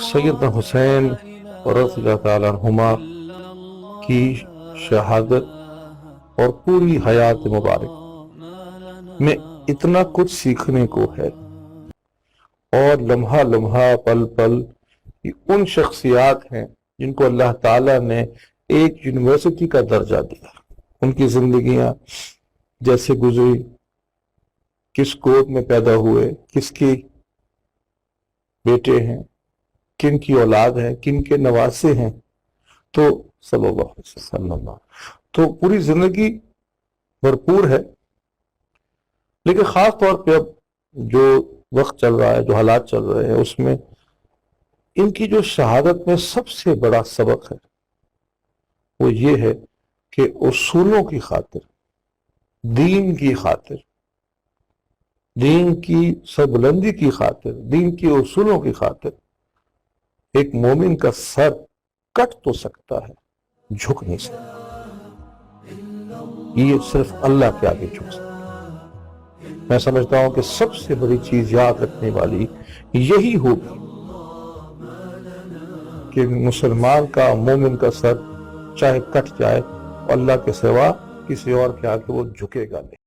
سیدنا حسین رضی اللہ تعالیٰ عنہما کی شہادت اور پوری حیات مبارک میں اتنا کچھ سیکھنے کو ہے، اور لمحہ لمحہ پل پل یہ ان شخصیات ہیں جن کو اللہ تعالیٰ نے ایک یونیورسٹی کا درجہ دیا۔ ان کی زندگیاں جیسے گزری، کس گود میں پیدا ہوئے، کس کی بیٹے ہیں، کن کی اولاد ہے، کن کے نواسے ہیں، تو صلی اللہ علیہ وسلم تو پوری زندگی بھرپور ہے۔ لیکن خاص طور پہ اب جو وقت چل رہا ہے، جو حالات چل رہے ہیں، اس میں ان کی جو شہادت میں سب سے بڑا سبق ہے وہ یہ ہے کہ اصولوں کی خاطر، دین کی خاطر، دین کی سربلندی کی خاطر، دین کی اصولوں کی خاطر ایک مومن کا سر کٹ تو سکتا ہے، جھک نہیں سکتا۔ یہ صرف اللہ کے آگے جھک سکتا ہے۔ میں سمجھتا ہوں کہ سب سے بڑی چیز یاد رکھنے والی یہی ہوگی کہ مسلمان کا، مومن کا سر چاہے کٹ جائے، اللہ کے سوا کسی اور کے آگے وہ جھکے گا نہیں۔